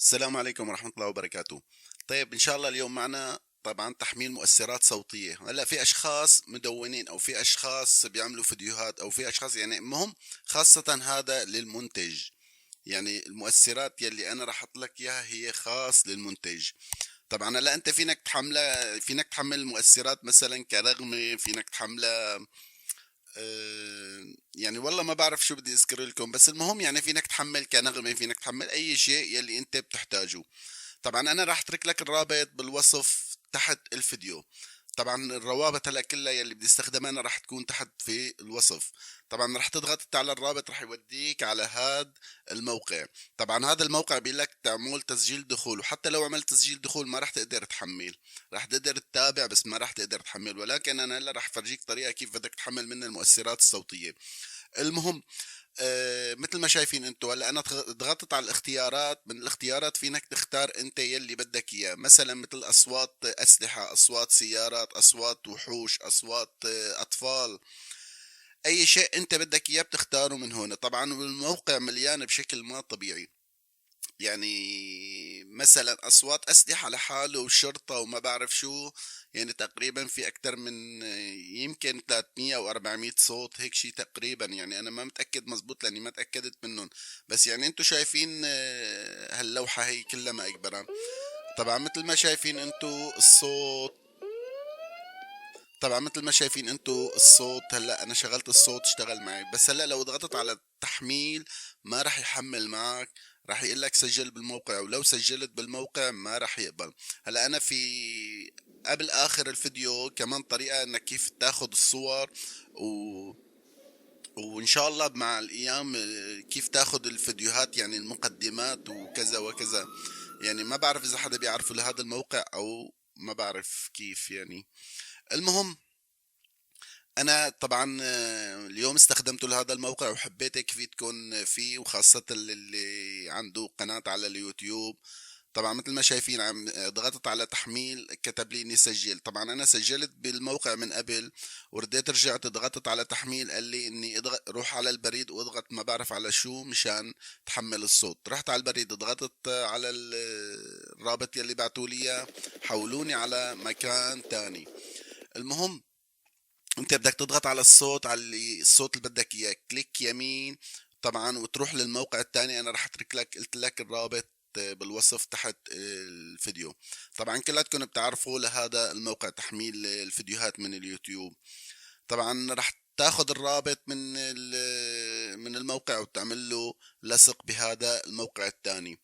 السلام عليكم ورحمة الله وبركاته. طيب إن شاء الله اليوم معنا طبعا تحميل مؤثرات صوتية. هلا في أشخاص مدونين أو في أشخاص بيعملوا فيديوهات أو في أشخاص يعني المهم خاصة هذا للمنتج. يعني المؤثرات يلي أنا راح أحط لك إياها هي خاص للمنتج. طبعا هلا أنت فينك تحمل مؤثرات مثلا كنغمة، فينك تحملها. يعني والله ما بعرف شو بدي اذكر لكم، بس المهم يعني فينك تحمل كنغمة، فينك تحمل اي شيء يلي انت بتحتاجه. طبعا انا راح اترك لك الرابط بالوصف تحت الفيديو. طبعا الروابط هلا كلها يلي بدي استخدمها انا راح تكون تحت في الوصف. طبعا راح تضغط انت على الرابط راح يوديك على هذا الموقع. طبعا هذا الموقع بيقول لك تعمل تسجيل دخول، وحتى لو عملت تسجيل دخول ما راح تقدر تحمل. راح تقدر تتابع بس ما راح تقدر تحمل، ولكن انا هلا راح فرجيك طريقة كيف بدك تحمل من المؤثرات الصوتية. المهم مثل ما شايفين انتوا هلا انا ضغطت على الاختيارات. من الاختيارات فينك تختار انت يلي بدك اياه، مثلا مثل اصوات اسلحة، اصوات سيارات، اصوات وحوش، اصوات اطفال. اي شيء انت بدك اياه بتختاره من هنا. طبعا الموقع مليان بشكل ما طبيعي. يعني مثلا اصوات اسلحة لحاله وشرطة وما بعرف شو. يعني تقريبا في اكتر من يمكن 300 او 400 صوت هيك شي تقريبا. يعني انا ما متأكد مزبوط لاني ما تأكدت منهم. بس يعني انتوا شايفين هاللوحة هي كلها ما اكبرها. طبعا مثل ما شايفين انتوا الصوت. طبعا مثل ما شايفين انتوا الصوت هلا انا شغلت الصوت اشتغل معي، بس هلا لو ضغطت على التحميل ما راح يحمل معك. راح يقول لك سجل بالموقع، ولو سجلت بالموقع ما راح يقبل. هلا انا في قبل اخر الفيديو كمان طريقة انك كيف تاخد الصور و... وان شاء الله مع الايام كيف تاخد الفيديوهات يعني المقدمات وكذا وكذا. يعني ما بعرف اذا حدا بيعرفه لهذا الموقع او ما بعرف كيف يعني. المهم انا طبعا اليوم استخدمته لهذا الموقع وحبيت هيك افيدكم فيه، وخاصة اللي عنده قناة على اليوتيوب. طبعا مثل ما شايفين عم ضغطت على تحميل كتب لي اني سجل. طبعا انا سجلت بالموقع من قبل، ورديت رجعت ضغطت على تحميل قال لي اني روح على البريد واضغط ما بعرف على شو مشان تحمل الصوت. رحت على البريد ضغطت على الرابط يلي بعتوا لي اياه، حولوني على مكان تاني. المهم انت بدك تضغط على الصوت، على الصوت اللي بدك اياه، كليك يمين طبعا وتروح للموقع الثاني. انا راح اترك لك قلت لك الرابط بالوصف تحت الفيديو. طبعا كلاتكم بتعرفوا لهذا الموقع تحميل الفيديوهات من اليوتيوب. طبعا راح تاخذ الرابط من الموقع وتعمل له لصق بهذا الموقع الثاني.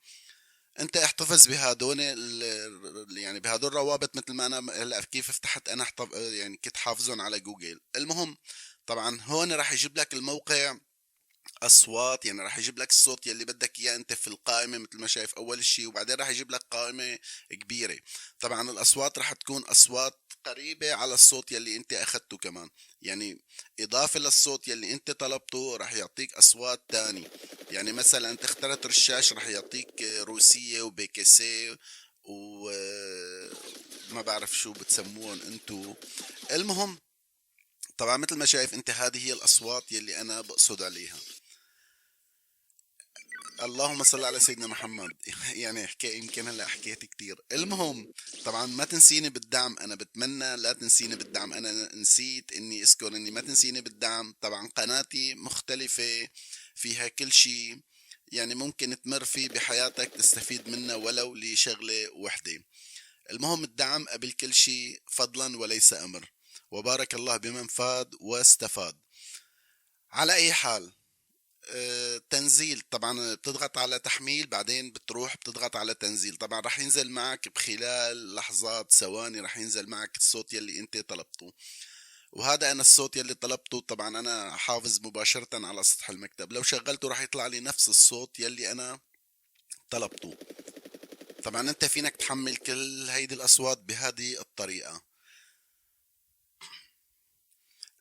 انت احتفظ بهذول يعني بهذول الروابط مثل ما انا هلا كيف فتحت انا يعني كنت حافظهم على جوجل. المهم طبعا هون راح يجيب لك الموقع اصوات، يعني راح يجيب لك الصوت يلي بدك اياه انت في القائمه مثل ما شايف اول شيء، وبعدين راح يجيب لك قائمه كبيره. طبعا الاصوات راح تكون اصوات قريبه على الصوت يلي انت اخذته كمان. يعني اضافه للصوت يلي انت طلبته راح يعطيك اصوات تاني. يعني مثلا انت اخترت رشاش راح يعطيك روسيه وبيكسي وما بعرف شو بتسموهم انتو. المهم طبعا مثل ما شايف انت هذه هي الاصوات يلي انا بقصد عليها. اللهم صل على سيدنا محمد. يعني حكاية يمكن هلا حكيت كتير. المهم طبعا ما تنسيني بالدعم، انا بتمنى لا تنسيني بالدعم. انا نسيت اني اذكر اني ما تنسيني بالدعم. طبعا قناتي مختلفة فيها كل شي يعني ممكن تمر فيه بحياتك تستفيد منه ولو لشغلة وحدة. المهم الدعم قبل كل شي فضلا وليس امر. وبارك الله بمن فاد واستفاد. على اي حال تنزيل طبعا بتضغط على تحميل بعدين بتروح بتضغط على تنزيل. طبعا راح ينزل معك بخلال لحظات ثواني راح ينزل معك الصوت يلي انت طلبته. وهذا انا الصوت يلي طلبته طبعا انا حافظ مباشرة على سطح المكتب. لو شغلته راح يطلع لي نفس الصوت يلي انا طلبته. طبعا انت فينك تحمل كل هيدي الاصوات بهذه الطريقة.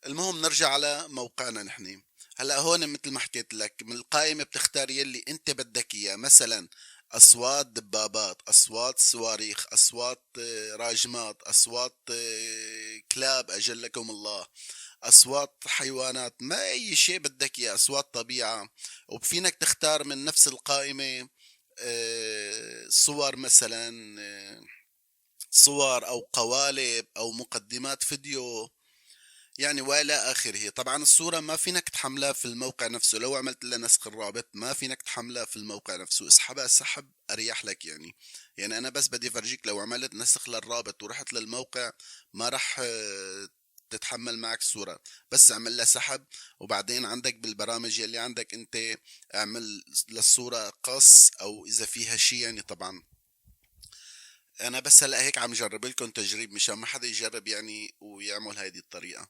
المهم نرجع على موقعنا نحن. هلا هون مثل ما حكيت لك من القائمة بتختار يلي انت بدك اياه. مثلا اصوات دبابات، اصوات صواريخ، اصوات راجمات، اصوات كلاب اجلكم الله، اصوات حيوانات، ما اي شيء بدك اياه، اصوات طبيعة. وفينك تختار من نفس القائمة صور مثلا، صور او قوالب او مقدمات فيديو يعني والى اخره. طبعا الصورة ما فينك تحملها في الموقع نفسه، لو عملت لها نسخ الرابط ما فينك تحملها في الموقع نفسه، اسحبها سحب اريح لك يعني. يعني انا بس بدي فرجيك، لو عملت نسخ للرابط ورحت للموقع ما راح تتحمل معك الصورة. بس اعمل لها سحب، وبعدين عندك بالبرامج يلي عندك انت اعمل للصورة قص، او اذا فيها شي يعني. طبعا انا بس هلا هيك عم جرب لكم تجريب مشان ما حدا يجرب يعني ويعمل هيدي الطريقة.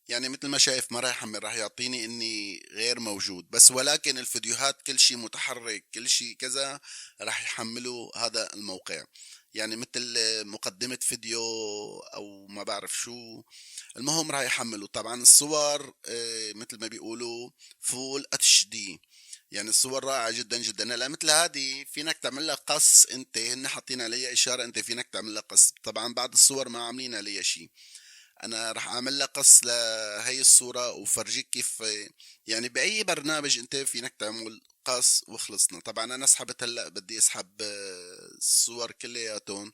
يعني مثل ما شايف ما راح يحمل، راح يعطيني اني غير موجود بس، ولكن الفيديوهات كل شيء متحرك كل شيء كذا راح يحملوا هذا الموقع. يعني مثل مقدمة فيديو او ما بعرف شو، المهم راح يحملوا. طبعا الصور مثل ما بيقولوا فول اتش دي، يعني الصور رائعة جدا جدا. لا مثل هذه فينك تعمل لها قص، انت هن حاطين عليها اشارة انت فينك تعمل لها قص. طبعا بعد الصور ما عاملين عليها شيء. انا راح اعمل لك قص لهي الصورة وفرجيك كيف يعني باي برنامج انت فينك تعمل قص وخلصنا. طبعا انا سحبت هلا بدي اسحب الصور كلياتهم،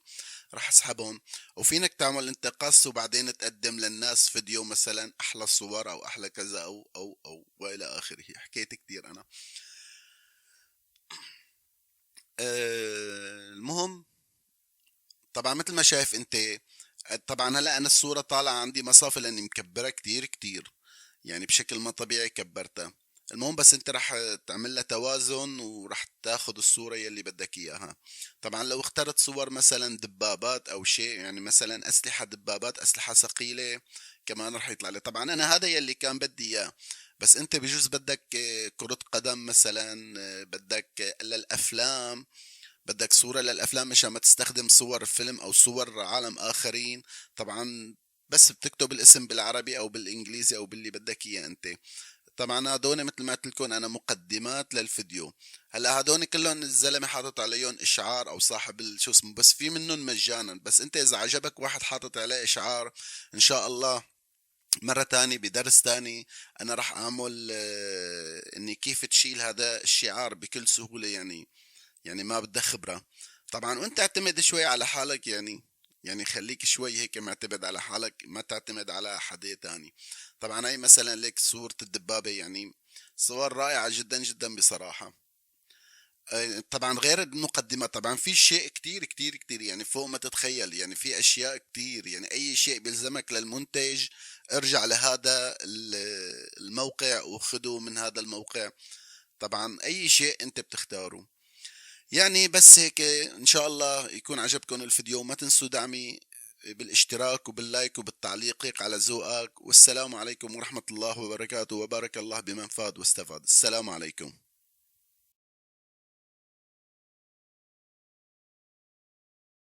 راح اسحبهم. وفينك تعمل انت قص وبعدين تقدم للناس فيديو مثلا احلى الصور او احلى كذا او والى اخره. حكيت كتير انا. المهم طبعا مثل ما شايف انت، طبعا هلا انا الصورة طالعة عندي مصافي لاني مكبرة كتير كتير، يعني بشكل ما طبيعي كبرتها. المهم بس انت رح تعمل لها توازن ورح تاخد الصورة يلي بدك اياها. طبعا لو اخترت صور مثلا دبابات او شيء، يعني مثلا اسلحة دبابات اسلحة ثقيلة كمان رح يطلع لي. طبعا انا هذا يلي كان بدي اياه، بس انت بجوز بدك كرة قدم مثلا، بدك للافلام، بدك صورة للأفلام مشان ما تستخدم صور فيلم أو صور عالم آخرين. طبعا بس بتكتب الاسم بالعربي أو بالإنجليزي أو باللي بدك إياه أنت. طبعا هدول مثل ما قلت لكم أنا مقدمات للفيديو. هلا هدول كلهم الزلمة حاطط عليهم إشعار أو صاحب شو اسمه، بس في منهم مجانا. بس أنت إذا عجبك واحد حاطط عليه إشعار، إن شاء الله مرة تاني بدرس تاني أنا راح أعمل إني كيف تشيل هذا الشعار بكل سهولة يعني. يعني ما بدها خبرة. طبعا وانت اعتمد شوي على حالك يعني، يعني خليك شوي هيك معتمد على حالك، ما تعتمد على حدا تاني. طبعا هي مثلا لك صورة الدبابة يعني صور رائعة جدا جدا بصراحة. طبعا غير المقدمة طبعا في شيء كتير كتير كتير يعني فوق ما تتخيل. يعني في اشياء كتير، يعني اي شيء بيلزمك للمنتج ارجع لهذا الموقع وخذه من هذا الموقع. طبعا اي شيء انت بتختاره. يعني بس هيك ان شاء الله يكون عجبكم الفيديو. ما تنسوا دعمي بالاشتراك وباللايك وبالتعليق على ذوقك. والسلام عليكم ورحمة الله وبركاته، وبارك الله بمن فاد واستفاد. السلام عليكم.